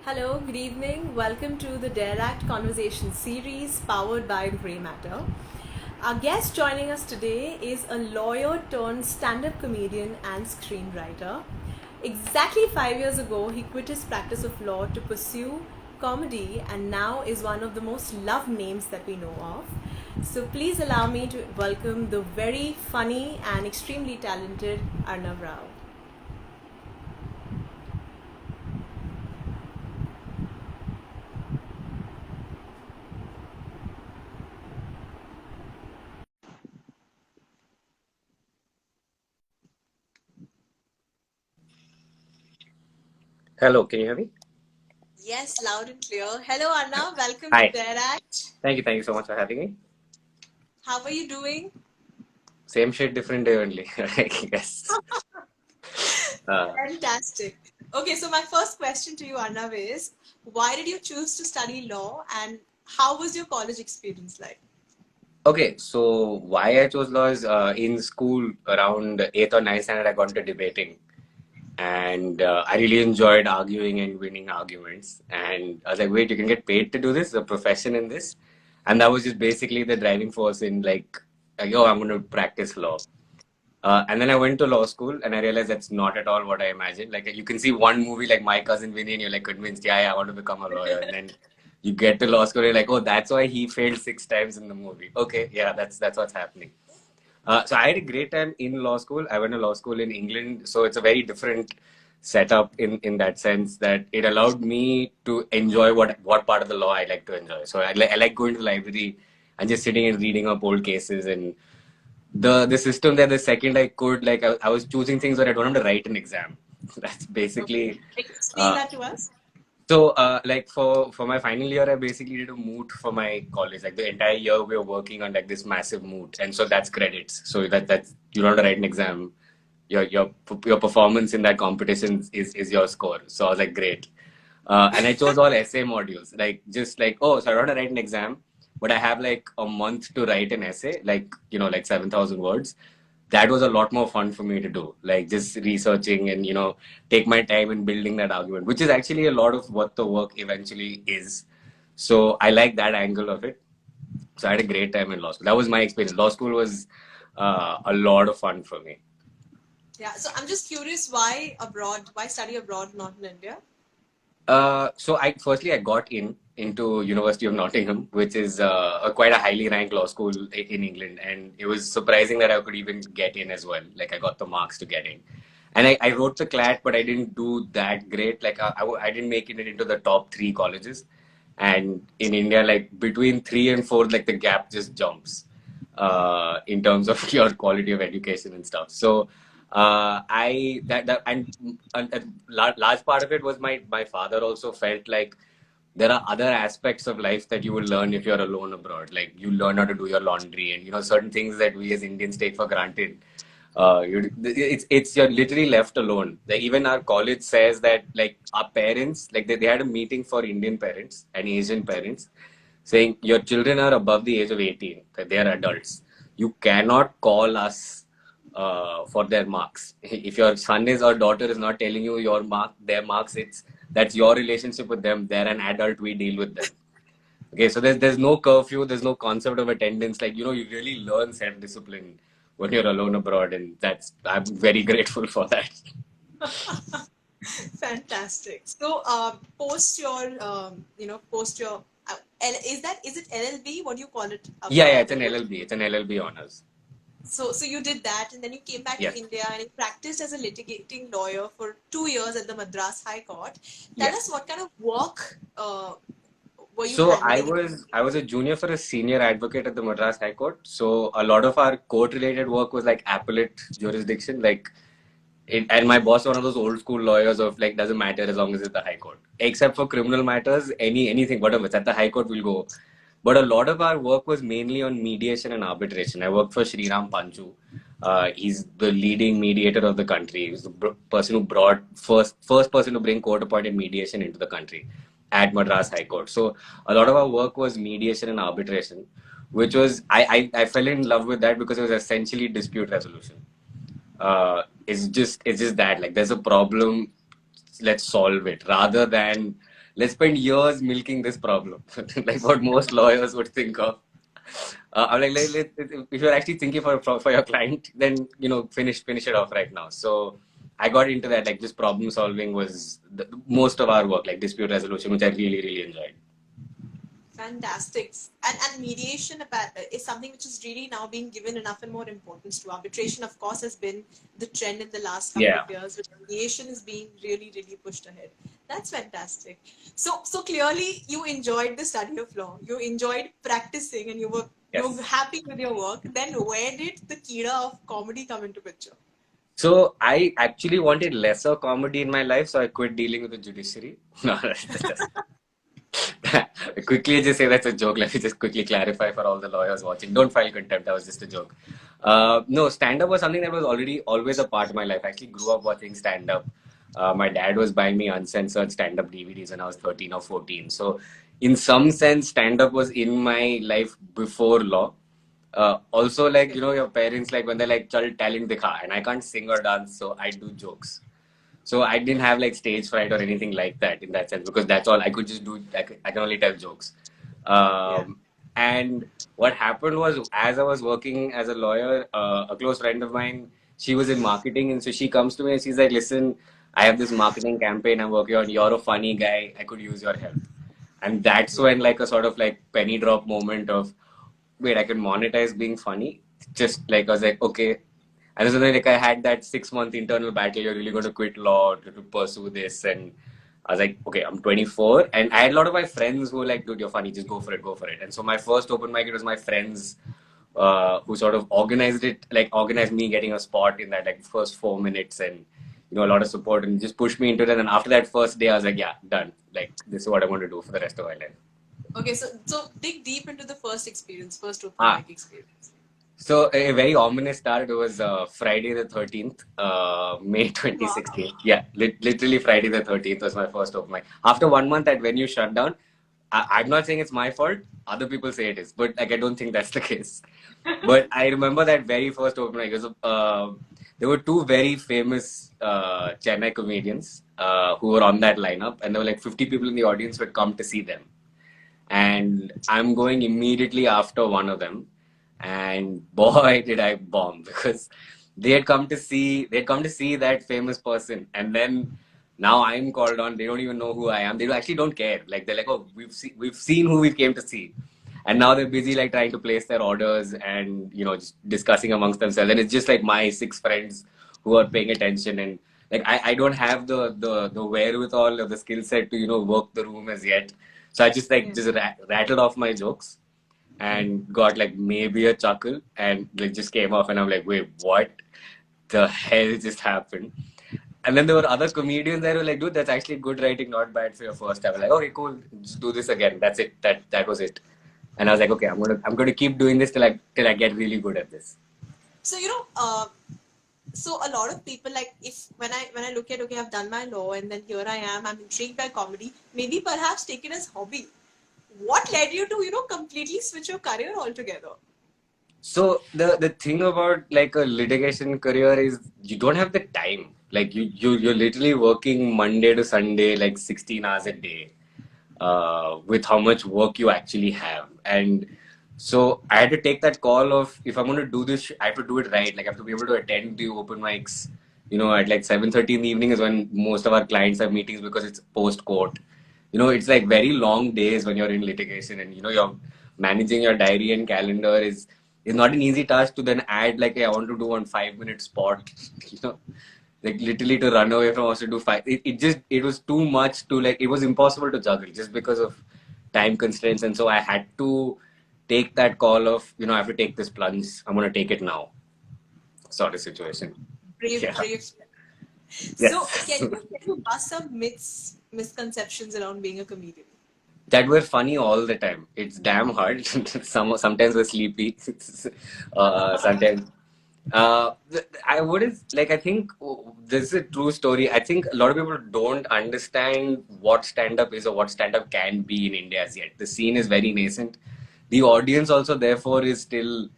Hello, good evening. Welcome to the Dare Act Conversation series powered by Grey Matter. Our guest joining us today is a lawyer turned stand up comedian and screenwriter. Exactly 5 years ago, he quit his practice of law to pursue comedy and now is one of the most loved names that we know of. So please allow me to welcome the very funny and extremely talented Arnav Rao. Hello, can you hear me? Yes, loud and clear. Hello, Arnav. Welcome to Hi. Dare Act. Thank you so much for having me. How are you doing? Same shit, different day only, I guess. Uh, Fantastic. Okay, so my first question to you, Arnav, is why did you choose to study law and how was your college experience like? okay, so why I chose law is in school around 8th or ninth standard, I got into debating. And I really enjoyed arguing and winning arguments. And I was like, wait, you can get paid to do this, a profession in this. And that was just basically the driving force in yo, I'm going to practice law. And then I went to law school and I realized that's not at all what I imagined. Like you can see one movie like My Cousin Vinny and you're like convinced, yeah, I want to become a lawyer. And then you get to law school, you're like, oh, that's why he failed 6 times in the movie. Okay, yeah, that's what's happening. So I had a great time in law school. I went to law school in England, so it's a very different setup in that sense that it allowed me to enjoy what part of the law I like to enjoy. So I like going to the library and just sitting and reading up old cases and the system there the second I could I was choosing things that I don't have to write an exam. That's Okay. basically Explain uh, that to us. like for my final year I basically did a moot for my college. Like the entire year we were working on like this massive moot, and so that's credits. So that's you don't have to write an exam. Your performance in that competition is your score. So I was like, great. And I chose all essay modules, like just like, oh, so I don't have to write an exam, but I have like a month to write an essay, like, like 7,000 words. That was a lot more fun for me to do, like just researching and, take my time in building that argument, which is actually a lot of what the work eventually is. So I like that angle of it. So I had a great time in law school. That was my experience. Law school was a lot of fun for me. Yeah, so I'm just curious why abroad, why study abroad, not in India? So I got into University of Nottingham, which is quite a highly ranked law school in England, and it was surprising that I could even get in as well. Like I got the marks to get in, and I wrote the CLAT, but I didn't do that great. Like I didn't make it into the top three colleges, and in India, like between three and four, like the gap just jumps in terms of your quality of education and stuff. So I that and a large part of it was my father also felt like there are other aspects of life that you will learn if you're alone abroad. Like you learn how to do your laundry and certain things that we as Indians take for granted. It's you're literally left alone. Like even our college says that like our parents, like they had a meeting for Indian parents and Asian parents, saying your children are above the age of 18, that they are adults. You cannot call us for their marks. If your son is or daughter is not telling you their marks, that's your relationship with them. They're an adult. We deal with them. Okay, so there's no curfew. There's no concept of attendance. Like you really learn self discipline when you're alone abroad, and I'm very grateful for that. Fantastic. So, post your, is it LLB? What do you call it Yeah, abroad? it's an LLB. It's an LLB honors. So you did that, and then you came back to Yes, India and you practiced as a litigating lawyer for 2 years at the Madras High Court. Tell us yes. what kind of work were you So I handling? was I was a junior for a senior advocate at the Madras High Court. So a lot of our court related work was like appellate jurisdiction, and my boss was one of those old school lawyers of like doesn't matter as long as it's the High Court. Except for criminal matters, anything whatever it's at the High Court we'll go. But a lot of our work was mainly on mediation and arbitration. I worked for Sriram Panchu. He's the leading mediator of the country. He was the person who brought first person to bring court appointed mediation into the country at Madras High Court. So a lot of our work was mediation and arbitration, which was I fell in love with that because it was essentially dispute resolution. It's just that like there's a problem, let's solve it rather than let's spend years milking this problem, like what most lawyers would think of. I'm like, if you're actually thinking for your client, then finish it off right now. So I got into that, like just problem solving was most of our work, like dispute resolution, which I really enjoyed. Fantastic. And mediation is something which is really now being given enough and more importance to. Arbitration, of course, has been the trend in the last couple of years, but mediation is being really pushed ahead. That's fantastic. So clearly you enjoyed the study of law. You enjoyed practicing and you were happy with your work. Then where did the kira of comedy come into picture? So I actually wanted lesser comedy in my life, so I quit dealing with the judiciary. No, quickly just say that's a joke. Let me just quickly clarify for all the lawyers watching. Don't file contempt. That was just a joke. No, stand-up was something that was always a part of my life. I actually grew up watching stand-up. My dad was buying me uncensored stand-up DVDs when I was 13 or 14. So in some sense, stand-up was in my life before law. Also, like, your parents, like when they're like, chal talent dikha, and I can't sing or dance, so I do jokes. So I didn't have like stage fright or anything like that in that sense, because that's all I could just do. I can only tell jokes. And what happened was, as I was working as a lawyer, a close friend of mine, she was in marketing, and so she comes to me and she's like, listen, I have this marketing campaign I'm working on. You're a funny guy. I could use your help. And that's when like a sort of like penny drop moment of, wait, I can monetize being funny. Just like I was like, okay. And so then like I had that 6-month internal battle. You're really going to quit law to pursue this, and I was like, okay, I'm 24, and I had a lot of my friends who were like, dude, you're funny, just go for it. And so my first open mic, it was my friends who sort of organized it, like organized me getting a spot in that like first 4 minutes, and a lot of support, and just pushed me into it. And after that first day, I was like, yeah, done. Like this is what I want to do for the rest of my life. Okay, so dig deep into the first open mic experience. So a very ominous start. It was Friday the 13th, May 2016. Wow. Yeah, literally Friday the 13th was my first open mic. After 1 month that venue shut down, I'm not saying it's my fault. Other people say it is, but like I don't think that's the case. But I remember that very first open mic. There were two very famous Chennai comedians who were on that lineup, and there were like 50 people in the audience who had come to see them. And I'm going immediately after one of them. And boy, did I bomb, because they had come to see that famous person, and then now I'm called on. They don't even know who I am. They actually don't care. Like they're like, oh, we've seen who we came to see, and now they're busy like trying to place their orders and just discussing amongst themselves. And it's just like my 6 friends who are paying attention, and like I don't have the wherewithal or the skill set to work the room as yet. So I just rattled off my jokes and got like maybe a chuckle, and like just came off, and I'm like, wait, what the hell just happened? And then there were other comedians that were like, dude, that's actually good writing, not bad for your first time. I'm like, okay, cool, just do this again. That's it. That was it. And I was like, okay, I'm gonna keep doing this till I get really good at this. So so a lot of people, like, if when I look at, okay, I've done my law and then here I am, I'm intrigued by comedy, maybe perhaps take it as hobby. What led you to completely switch your career altogether? So the thing about like a litigation career is you don't have the time. Like you're literally working Monday to Sunday, like 16 hours a day, with how much work you actually have. And so I had to take that call of, if I'm going to do this, I have to do it right. Like I have to be able to attend the open mics, at like 7:30 in the evening is when most of our clients have meetings, because it's post court. It's like very long days when you're in litigation, and you're managing your diary and calendar is not an easy task to then add like, hey, I want to do 1 5-minute spot, like literally to run away from us to do 5. It was too much to like, it was impossible to juggle just because of time constraints. And so I had to take that call of, I have to take this plunge. I'm going to take it now. Sort of situation. Brave. Yes. So can you bust some misconceptions around being a comedian? That we're funny all the time. It's damn hard. Sometimes we're sleepy. Sometimes. I wouldn't like. I think this is a true story. I think a lot of people don't understand what stand-up is or what stand-up can be in India as yet. The scene is very nascent. The audience also, therefore, is still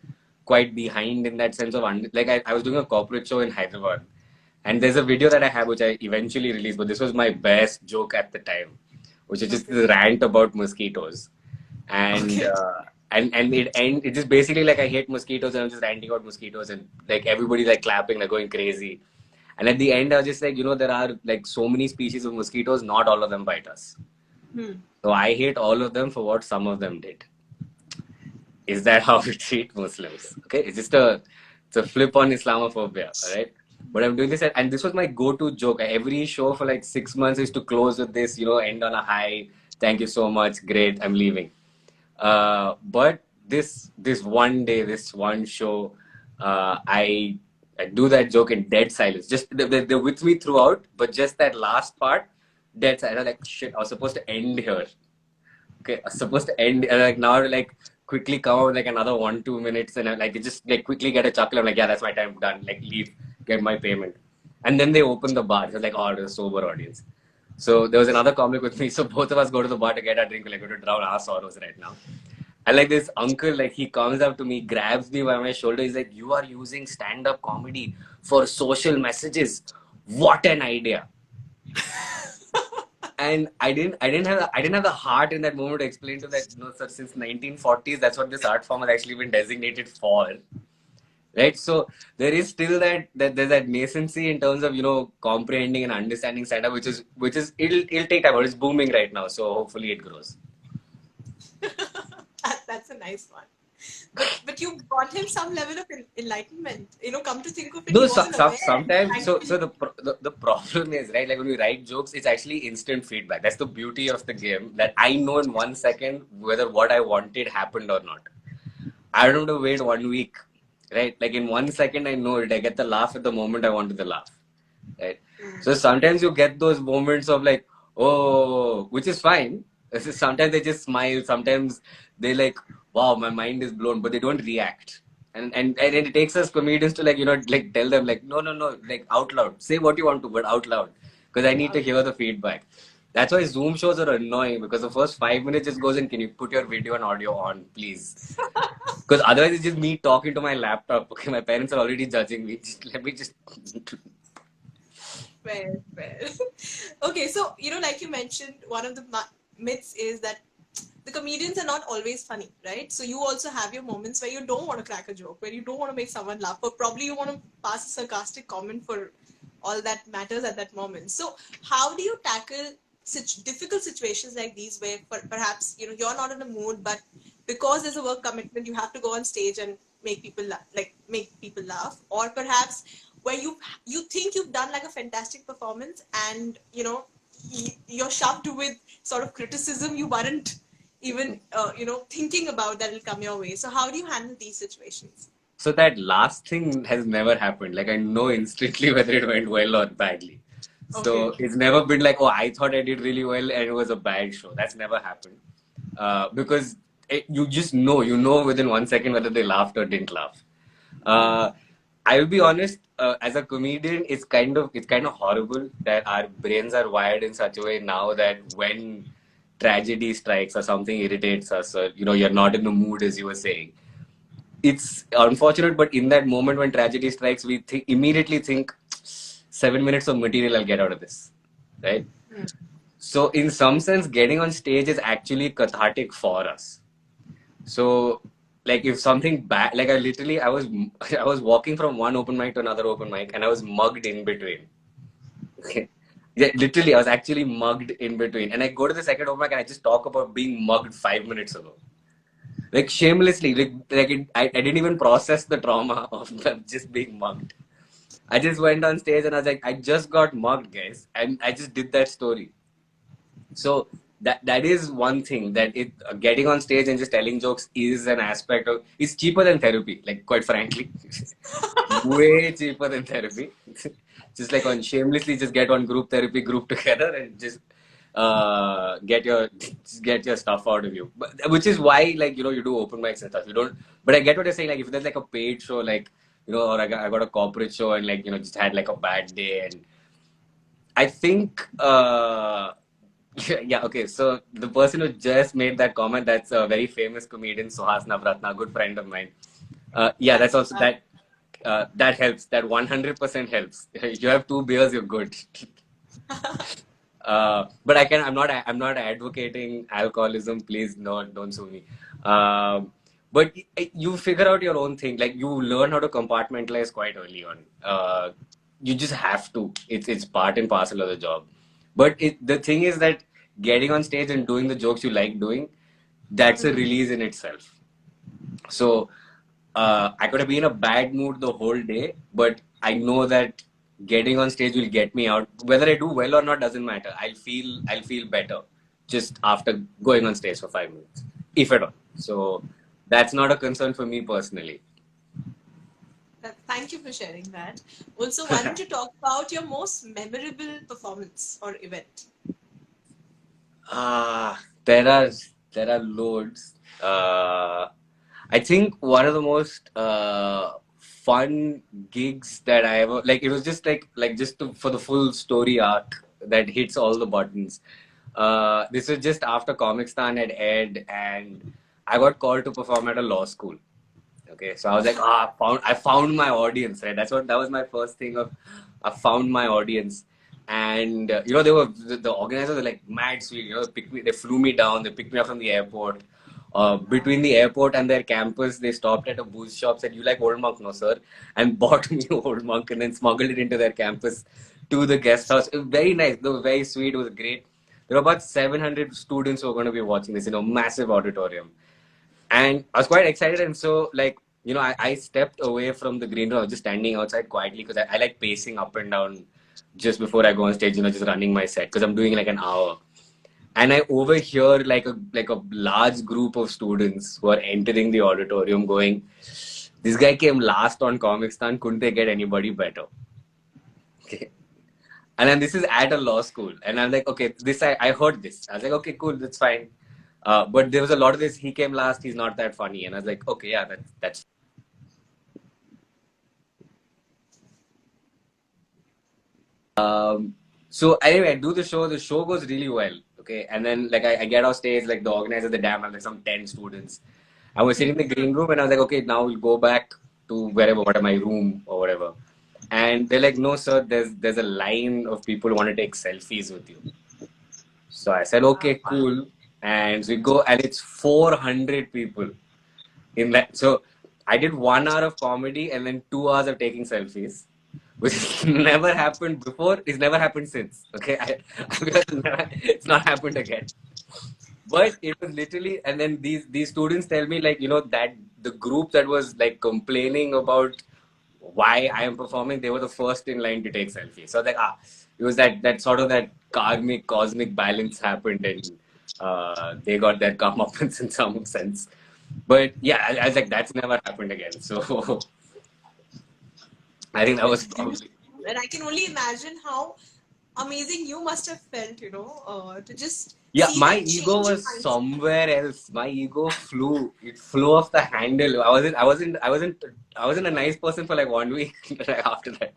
quite behind in that sense of I was doing a corporate show in Hyderabad, and there's a video that I have which I eventually released, but this was my best joke at the time, which is just Okay. the rant about mosquitoes. And Okay. it just basically like I hate mosquitoes and I'm just ranting about mosquitoes and like everybody like clapping, like going crazy. And at the end, I was just like, there are like so many species of mosquitoes, not all of them bite us. Hmm. So I hate all of them for what some of them did. Is that how we treat Muslims? Okay, it's a flip on Islamophobia, all right? But I'm doing this, and this was my go-to joke. Every show for like 6 months is to close with this, end on a high. Thank you so much, great, I'm leaving. But this one day, this one show, I do that joke in dead silence. Just they're with me throughout, but just that last part, dead silence. I'm like, shit, I was supposed to end here. Okay, I was supposed to end like now, like quickly come out with like another 1-2 minutes, and like just like quickly get a chuckle. I'm like, yeah, that's my time done. Like leave, get my payment, and then they open the bar. It was like, oh, it was a sober audience. So there was another comic with me. So both of us go to the bar to get a drink. Like, we're going to drown our sorrows right now. And like this uncle, like he comes up to me, grabs me by my shoulder. He's like, "You are using stand-up comedy for social messages. What an idea!" And I didn't have the heart in that moment to explain to that, no, sir, since 1940s, that's what this art form has actually been designated for. Right? So there is still that there's that nascency in terms of, comprehending and understanding stand-up, which is it'll take time, but it's booming right now. So hopefully it grows. That's a nice one. But you brought him some level of enlightenment. Come to think of it, he No, wasn't aware. sometimes. So the problem is, right, like when we write jokes, it's actually instant feedback. That's the beauty of the game. That I know in 1 second whether what I wanted happened or not. I don't have to wait 1 week, right? Like in 1 second, I know it. I get the laugh at the moment I wanted the laugh, right? So sometimes you get those moments of like, oh, which is fine. Sometimes they just smile. Sometimes they like, wow, my mind is blown, but they don't react. And it takes us comedians to like, like tell them like, no, like out loud. Say what you want to, but out loud. Because I need to hear the feedback. That's why Zoom shows are annoying because the first 5 minutes just goes in, can you put your video and audio on, please? Because otherwise it's just me talking to my laptop. Okay, my parents are already judging me. Let me just Fair, fair. Okay, so like you mentioned, one of the myths is that the comedians are not always funny, right? So you also have your moments where you don't want to crack a joke, where you don't want to make someone laugh, or probably you want to pass a sarcastic comment for all that matters at that moment. So how do you tackle such difficult situations like these, where perhaps you're not in the mood, but because there's a work commitment, you have to go on stage and make people laugh, or perhaps where you think you've done like a fantastic performance, and you're shoved with sort of criticism you weren't even thinking about that will come your way. So how do you handle these situations? So that last thing has never happened. Like I know instantly whether it went well or badly. So Okay. it's never been like, oh, I thought I did really well and it was a bad show. That's never happened. Because you just know, within 1 second whether they laughed or didn't laugh. I will be honest. As a comedian, it's kind of horrible that our brains are wired in such a way now that when tragedy strikes or something irritates us, or you're not in the mood, as you were saying, it's unfortunate, but in that moment when tragedy strikes, we immediately think 7 minutes of material I'll get out of this, right? So in some sense, getting on stage is actually cathartic for us. So like if something bad, like I was I was walking from one open mic to another open mic, and I was mugged in between. Okay. Yeah, literally, I was actually mugged in between, and I go to the second open mic and I just talk about being mugged 5 minutes ago, like shamelessly, I didn't even process the trauma of just being mugged. I just went on stage and I was like, I just got mugged, guys, and I just did that story. So that is one thing that getting on stage and just telling jokes is an aspect of. It's cheaper than therapy, like quite frankly, way cheaper than therapy. Just like on shamelessly, just get on group therapy, group together, and just get your stuff out of you. Which is why, like, you do open mics and stuff. You don't. But I get what you're saying. Like if there's like a paid show, like, or I got a corporate show and like just had like a bad day, and I think yeah, okay. So the person who just made that comment, that's a very famous comedian, Suhas Navratna, a good friend of mine. Yeah, that's also that helps. That 100% helps. If you have 2 beers, you're good. But I'm not advocating alcoholism. Please, no, don't sue me. But you figure out your own thing. Like you learn how to compartmentalize quite early on. You just have to. It's part and parcel of the job. But the thing is that getting on stage and doing the jokes you like doing, that's a release in itself. So I could have been in a bad mood the whole day, but I know that getting on stage will get me out. Whether I do well or not doesn't matter. I'll feel better just after going on stage for 5 minutes, if at all. So that's not a concern for me personally. Thank you for sharing that. Also, why don't you talk about your most memorable performance or event? There are loads. I think one of the most fun gigs that I ever like. It was just for the full story arc that hits all the buttons. This was just after Comicstaan had aired, and I got called to perform at a law school. Okay, so I was like, I found my audience, right? That was my first thing of, I found my audience, and they were the organizers were like mad sweet. They flew me down, they picked me up from the airport. Between the airport and their campus, they stopped at a booze shop, said, "You like Old Monk, no sir?" and bought me Old Monk, and then smuggled it into their campus to the guest house. It was very nice. They were very sweet. It was great. There were about 700 students who were going to be watching this, massive auditorium. And I was quite excited. And so, I stepped away from the green room. I was just standing outside quietly because I like pacing up and down just before I go on stage, just running my set because I'm doing like an hour. And I overhear like a large group of students who are entering the auditorium going, "This guy came last on Comicstaan. Couldn't they get anybody better?" Okay. And then this is at a law school. And I'm like, okay, I heard this. I was like, okay, cool, that's fine. But there was a lot of this, he came last, he's not that funny. And I was like, okay, yeah, that's. So anyway, I do the show. The show goes really well. Okay. And then I get off stage, like the organizer of the dam, I have like some 10 students. I was sitting in the green room and I was like, okay, now we'll go back to my room or whatever. And they're like, "No, sir, there's a line of people who want to take selfies with you." So I said, "Okay, cool." And so we go, and it's 400 people in that. So I did 1 hour of comedy and then 2 hours of taking selfies, which never happened before. It's never happened since. Okay, it's not happened again. But it was literally, and then these students tell me that the group that was like complaining about why I am performing, they were the first in line to take selfies. So it was that sort of that karmic cosmic balance happened, and they got their comeuppance in some sense. But yeah, I was like, that's never happened again. So I think that was probably. And I can only imagine how amazing you must have felt, to just Yeah, see my that ego change in was mindset. somewhere else. My ego flew. It flew off the handle. I wasn't a nice person for like 1 week after that.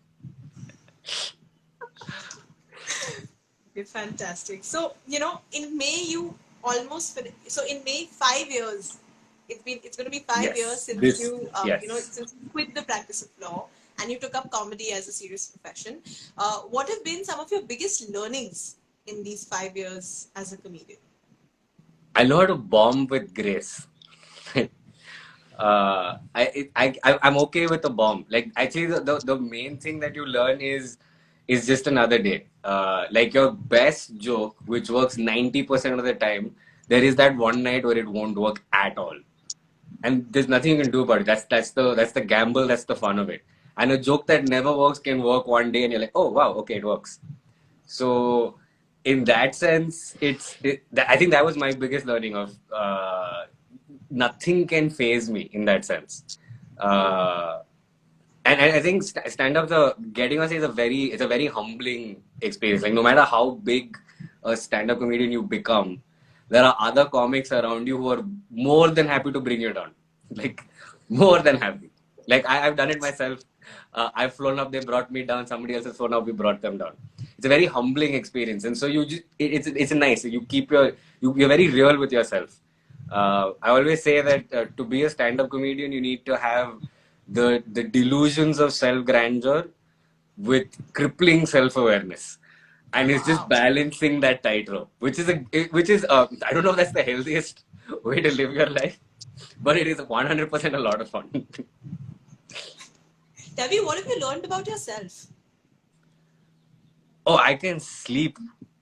Okay, fantastic. So, in May you almost finished. So in May, 5 years. It's going to be 5 years Yes. since you Yes. since you quit the practice of law and you took up comedy as a serious profession. What have been some of your biggest learnings in these 5 years as a comedian? I know how to bomb with grace. I'm okay with the bomb. Like actually, the main thing that you learn is just another day. Like your best joke, which works 90% of the time, there is that one night where it won't work at all, and there's nothing you can do about it. That's the gamble. That's the fun of it. And a joke that never works can work one day, and you're like, oh wow, okay, it works. So, in that sense, I think that was my biggest learning of nothing can phase me in that sense. Uh, and I think stand-up, getting on stage it's a very humbling experience. Like no matter how big a stand-up comedian you become, there are other comics around you who are more than happy to bring you down. Like more than happy. Like I've done it myself. I've flown up, they brought me down. Somebody else has flown up, we brought them down. It's a very humbling experience, and so it's nice. You keep you're very real with yourself. I always say that to be a stand-up comedian, you need to have the delusions of self grandeur with crippling self awareness. and it's just Wow. balancing that tightrope, which is I don't know if that's the healthiest way to live your life, but it is 100% a lot of fun. Debbie, what have you learned about yourself? Oh, I can sleep.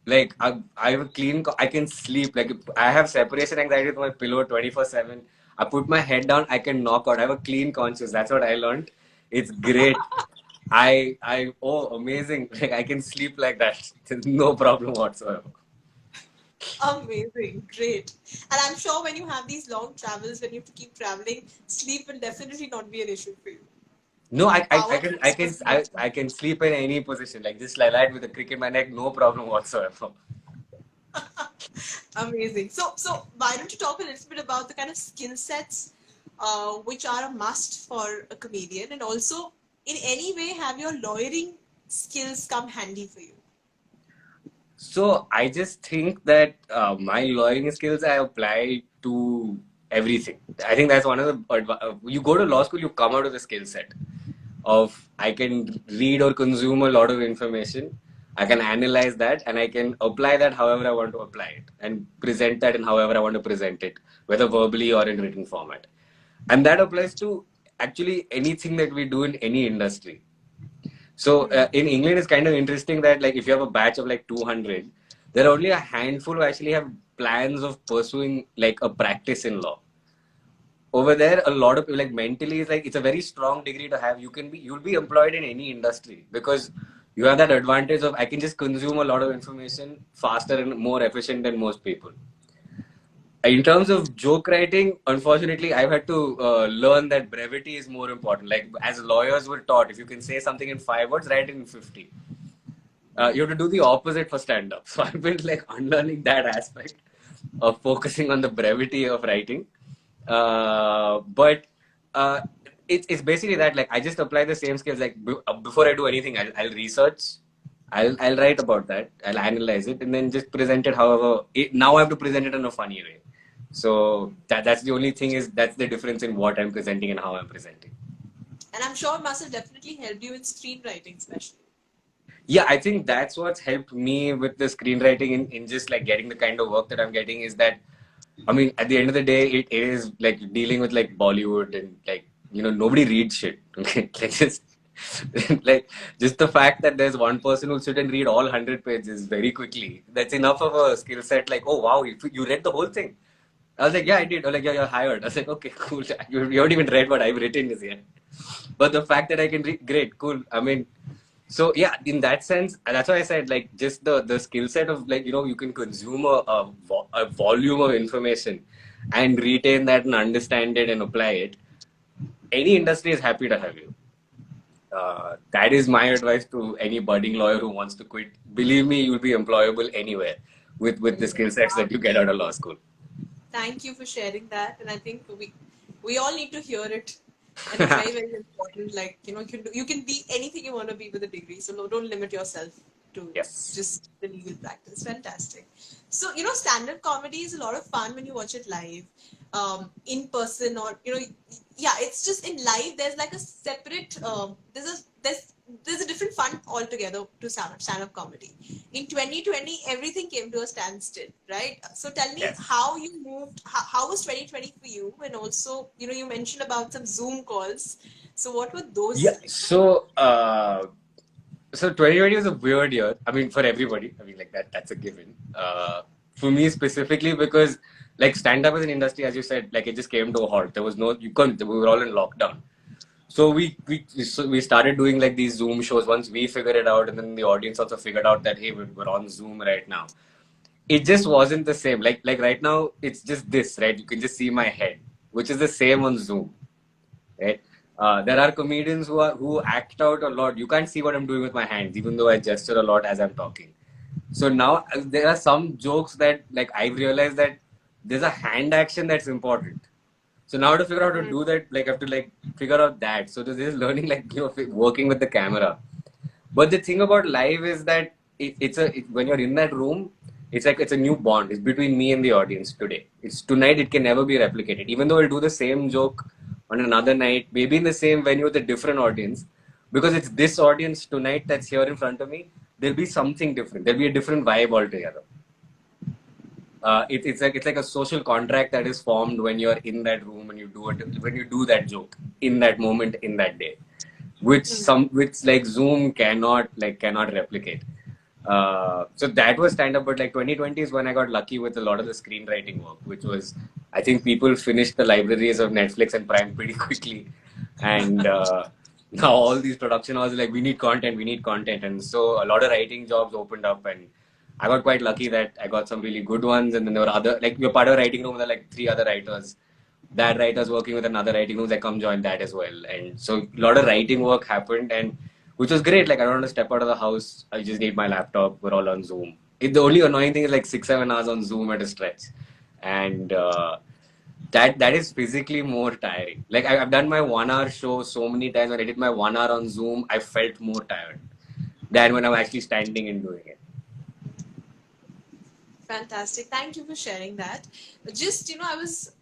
Like I have a clean. I can sleep. Like I have separation anxiety with my pillow 24/7. I put my head down. I can knock out. I have a clean conscience. That's what I learned. It's great. Oh, amazing. Like I can sleep like that. There's no problem whatsoever. Amazing, great. And I'm sure when you have these long travels, when you have to keep traveling, sleep will definitely not be an issue for you. No, Power trips must be much I can sleep in any position. Like just lie light with a crick in my neck, no problem whatsoever. amazing. So why don't you talk a little bit about the kind of skill sets which are a must for a comedian, and also in any way have your lawyering skills come handy for you? So I just think that my lawyering skills I apply to everything. I think that's one of the you go to law school, you come out with a skill set of I can read or consume a lot of information. I can analyze that and I can apply that however I want to apply it and present that in however I want to present it, whether verbally or in written format. And that applies to actually anything that we do in any industry. So in England, it's kind of interesting that like if you have a batch of like 200, there are only a handful who actually have plans of pursuing like a practice in law. Over there, a lot of people like mentally it's like it's a very strong degree to have. You'll be employed in any industry because you have that advantage of I can just consume a lot of information faster and more efficient than most people. In terms of joke writing, unfortunately, I've had to learn that brevity is more important. Like as lawyers were taught, if you can say something in 5 words, write it in 50. You have to do the opposite for stand-up. So I've been like unlearning that aspect of focusing on the brevity of writing. But it's basically that like I just apply the same skills. Like before I do anything, I'll research. I'll write about that. I'll analyze it and then just present it. However, now I have to present it in a funny way. So that's the only thing is that's the difference in what I'm presenting and how I'm presenting. And I'm sure it must have definitely helped you in screenwriting, especially. Yeah, I think that's what's helped me with the screenwriting in just like getting the kind of work that I'm getting is that, I mean, at the end of the day, it is like dealing with like Bollywood and like, nobody reads shit. Okay. Like like just the fact that there's one person who'll sit and read all 100 pages very quickly. That's enough of a skill set. Like, oh wow, you read the whole thing. I was like, yeah, I did. I was like, yeah, you're hired. I was like, okay, cool. You haven't even read what I've written is yet. But the fact that I can read, great, cool. I mean, so yeah, in that sense, that's why I said like just the skill set of like you can consume a volume of information and retain that and understand it and apply it. Any industry is happy to have you. That is my advice to any budding lawyer who wants to quit. Believe me, you'll be employable anywhere with the skill sets that you get out of law school. Thank you for sharing that, and I think we all need to hear it, and it's very very important. Like you can be anything you want to be with a degree, so don't limit yourself to Yes. just the legal practice. Fantastic. So stand-up comedy is a lot of fun when you watch it live, in person, or yeah, it's just in live. There's like a separate there's a different fun altogether to stand-up comedy. In 2020, everything came to a standstill, right? So tell me Yes. how you moved. How was 2020 for you? And also, you mentioned about some Zoom calls. So what were those Yeah. like? So 2020 was a weird year. I mean, for everybody. I mean, like that's a given. For me specifically, because like stand up as an industry, as you said, like it just came to a halt. There was no, you couldn't. We were all in lockdown. So we started doing like these Zoom shows once we figured it out, and then the audience also figured out that hey, we're on Zoom right now. It just wasn't the same. Like right now, it's just this, right? You can just see my head, which is the same on Zoom, right? There are comedians who act out a lot. You can't see what I'm doing with my hands, even though I gesture a lot as I'm talking. So now there are some jokes that like I've realized that there's a hand action that's important. So now to figure out how to do that, like I have to like figure out that. So this is learning like working with the camera. But the thing about live is that when you're in that room, it's like it's a new bond. It's between me and the audience today. It's tonight. It can never be replicated. Even though I'll do the same joke on another night, maybe in the same venue with a different audience, because it's this audience tonight that's here in front of me. there'll be something different. There'll be a different vibe altogether. It's like a social contract that is formed when you're in that room and you do it, when you do that joke in that moment, in that day, which like Zoom cannot replicate. So that was stand up, but like 2020 is when I got lucky with a lot of the screenwriting work, which was, I think people finished the libraries of Netflix and Prime pretty quickly, and now all these production houses like, we need content, and so a lot of writing jobs opened up, and I got quite lucky that I got some really good ones, and then there were other, like, you're part of a writing room, there are like three other writers. That writer's working with another writing room, they come join that as well. And so a lot of writing work happened, and which was great. Like, I don't want to step out of the house. I just need my laptop. We're all on Zoom. The only annoying thing is like 6-7 hours on Zoom at a stretch. And that is physically more tiring. Like, I've done my 1 hour show so many times. When I did my 1 hour on Zoom, I felt more tired than when I'm actually standing and doing it. Fantastic. Thank you for sharing that. Just, I was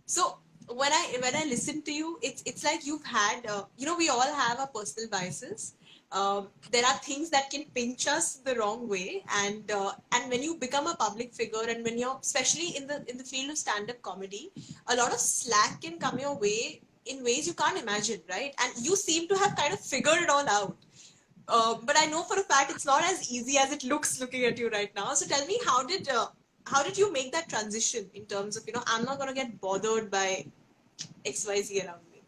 so when I listen to you, it's like you've had we all have our personal biases. There are things that can pinch us the wrong way, and when you become a public figure, and when you're especially in the field of stand-up comedy, a lot of slack can come your way in ways you can't imagine, right? And you seem to have kind of figured it all out. But I know for a fact it's not as easy as it looks looking at you right now. So tell me, how did you make that transition in terms of, I'm not going to get bothered by XYZ around me?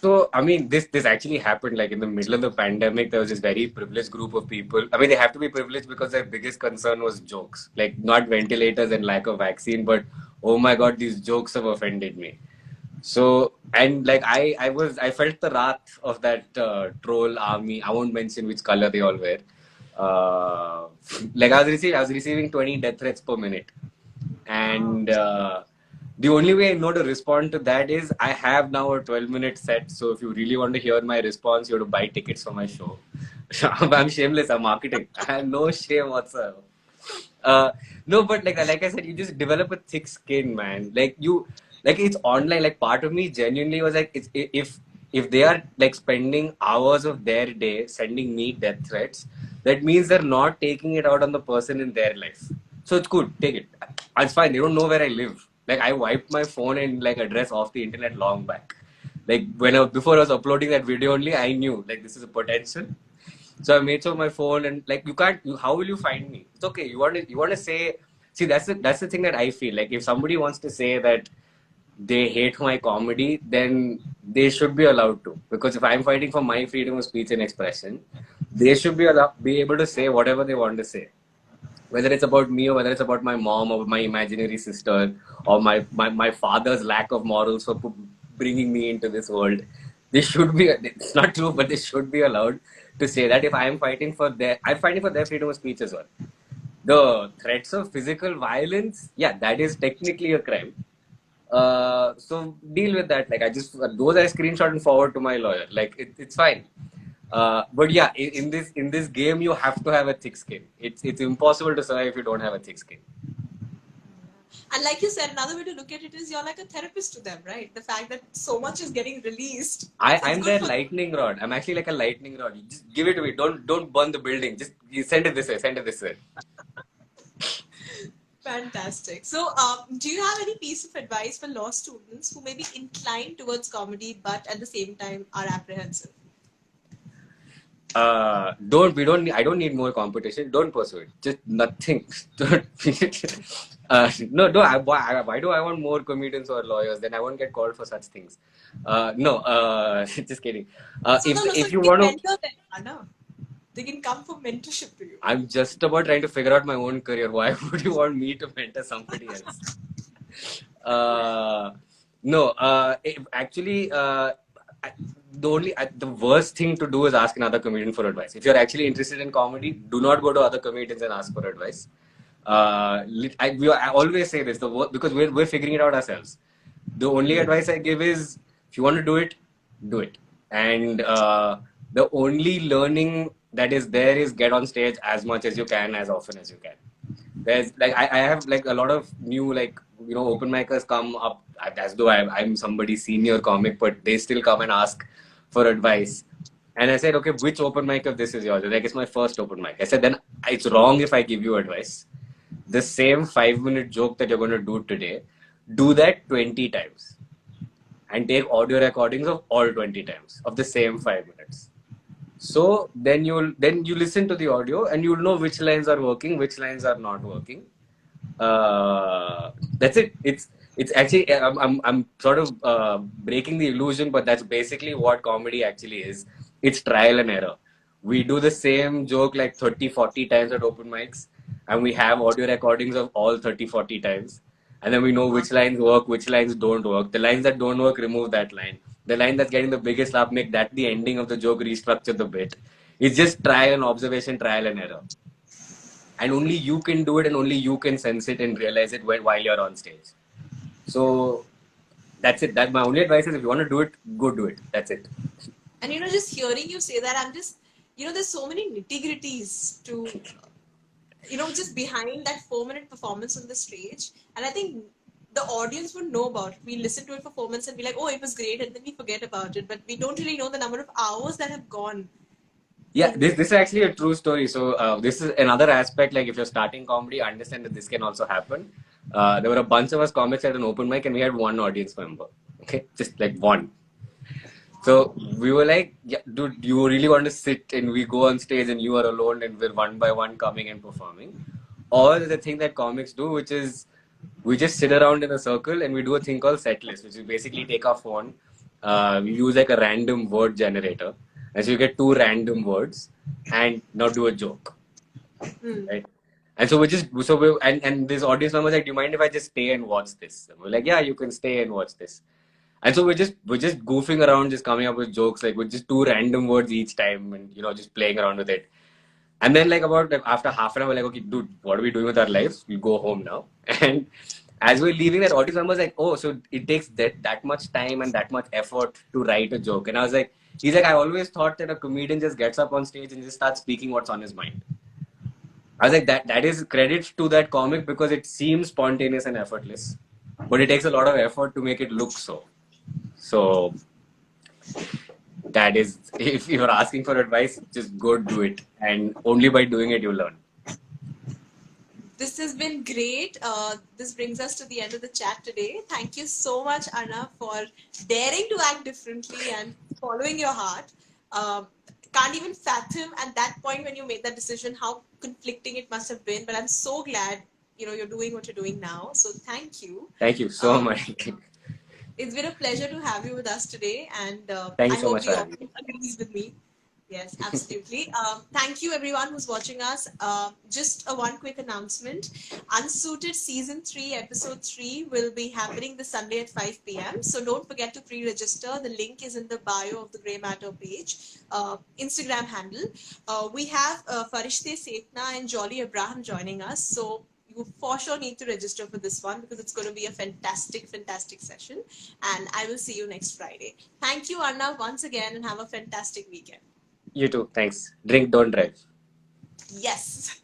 So, I mean, this actually happened like in the middle of the pandemic. There was this very privileged group of people. I mean, they have to be privileged because their biggest concern was jokes, like not ventilators and lack of vaccine, but oh my God, these jokes have offended me. So, and like I felt the wrath of that troll army. I won't mention which color they all wear. Like I was receiving 20 death threats per minute, and the only way I know to respond to that is I have now a 12-minute set. So if you really want to hear my response, you have to buy tickets for my show. I'm shameless. I'm marketing. I have no shame whatsoever. No, but like I said, you just develop a thick skin, man. Like it's online. Like part of me genuinely was like, if they are like spending hours of their day sending me death threats, that means they're not taking it out on the person in their life. So it's good, take it. It's fine. They don't know where I live. Like I wiped my phone and like address off the internet long back. Like before I was uploading that video only, I knew like this is a potential. So I made sure my phone, and like how will you find me? It's okay. You want to say, see, that's the thing that I feel like, if somebody wants to say that they hate my comedy, then they should be allowed to. Because if I'm fighting for my freedom of speech and expression, they should be able to say whatever they want to say. Whether it's about me, or whether it's about my mom, or my imaginary sister, or my father's lack of morals for bringing me into this world. They should be, it's not true, but they should be allowed to say that. If I'm fighting for their freedom of speech as well. The threats of physical violence, yeah, that is technically a crime. So deal with that. Like those I screenshot and forward to my lawyer. Like it's fine. But yeah, in this game, you have to have a thick skin. It's impossible to survive if you don't have a thick skin. And like you said, another way to look at it is you're like a therapist to them, right? The fact that so much is getting released. I'm their lightning rod. I'm actually like a lightning rod. You just give it to me. Don't burn the building. Just you send it this way. Send it this way. Fantastic. So, do you have any piece of advice for law students who may be inclined towards comedy but at the same time are apprehensive? I don't need more competition. Don't pursue it. Just nothing. Why do I want more comedians or lawyers? Then I won't get called for such things. Just kidding. If you want to, they can come for mentorship to you. I'm just about trying to figure out my own career. Why would you want me to mentor somebody else? The worst thing to do is ask another comedian for advice. If you're actually interested in comedy, do not go to other comedians and ask for advice. I always say this, because we're figuring it out ourselves. The only advice I give is, if you want to do it, do it. And the only learning that is there is get on stage as much as you can, as often as you can. There's like I have like a lot of new open micers come up as though I'm somebody senior comic, but they still come and ask for advice. And I said, okay, which open mic of this is yours? Like, it's my first open mic. I said, then it's wrong if I give you advice. The same 5 minute joke that you're going to do today, do that 20 times and take audio recordings of all 20 times of the same 5 minutes. So then you listen to the audio and you'll know which lines are working, which lines are not working. That's it. It's actually I'm sort of breaking the illusion, but that's basically what comedy actually is. It's trial and error. We do the same joke like 30, 40 times at open mics, and we have audio recordings of all 30, 40 times. And then we know which lines work, which lines don't work. The lines that don't work, remove that line. The line that's getting the biggest laugh, make that the ending of the joke, restructure the bit. It's just trial and observation, trial and error. And only you can do it, and only you can sense it and realize it while you're on stage. So that's it. That my only advice is, if you want to do it, go do it. That's it. And just hearing you say that, I'm just, there's so many nitty-gritties to, just behind that 4 minute performance on the stage. And I think the audience would know about it. We listen to it for 4 minutes and be like, oh, it was great, and then we forget about it. But we don't really know the number of hours that have gone. Yeah, this is actually a true story. So this is another aspect. Like, if you're starting comedy, understand that this can also happen. There were a bunch of us comics at an open mic, and we had one audience member. Okay, just like one. So we were like, yeah, dude, you really want to sit and we go on stage and you are alone and we're one by one coming and performing? Or the thing that comics do, which is we just sit around in a circle and we do a thing called set list, which is basically take our phone, we use like a random word generator. And so you get two random words and now do a joke. Right? And so and this audience member was like, do you mind if I just stay and watch this? And we're like, yeah, you can stay and watch this. And so we're just goofing around, just coming up with jokes, like with just two random words each time, and just playing around with it. And then after half an hour, we're like, okay, dude, what are we doing with our lives? We go home now. And as we're leaving, that audience member was like, oh, so it takes that much time and that much effort to write a joke. And I was like, he's like, I always thought that a comedian just gets up on stage and just starts speaking what's on his mind. I was like, that is credit to that comic, because it seems spontaneous and effortless, but it takes a lot of effort to make it look so. So that is, if you're asking for advice, just go do it. And only by doing it, you learn. This has been great. This brings us to the end of the chat today. Thank you so much, Arnav, for daring to act differently and following your heart. Can't even fathom at that point when you made that decision how conflicting it must have been. But I'm so glad you're doing what you're doing now. So thank you. Thank you so much. It's been a pleasure to have you with us today, and Thank you I so hope much the for having audience agrees with me. Yes, absolutely. Thank you everyone who's watching us. Just one quick announcement. Unsuited Season 3, Episode 3 will be happening this Sunday at 5 p.m. So don't forget to pre-register. The link is in the bio of the Grey Matter page, Instagram handle. We have Farishte Setna and Jolly Abraham joining us. So you for sure need to register for this one, because it's going to be a fantastic, fantastic session. And I will see you next Friday. Thank you, Arnav, once again, and have a fantastic weekend. You too. Thanks. Drink, don't drive. Yes.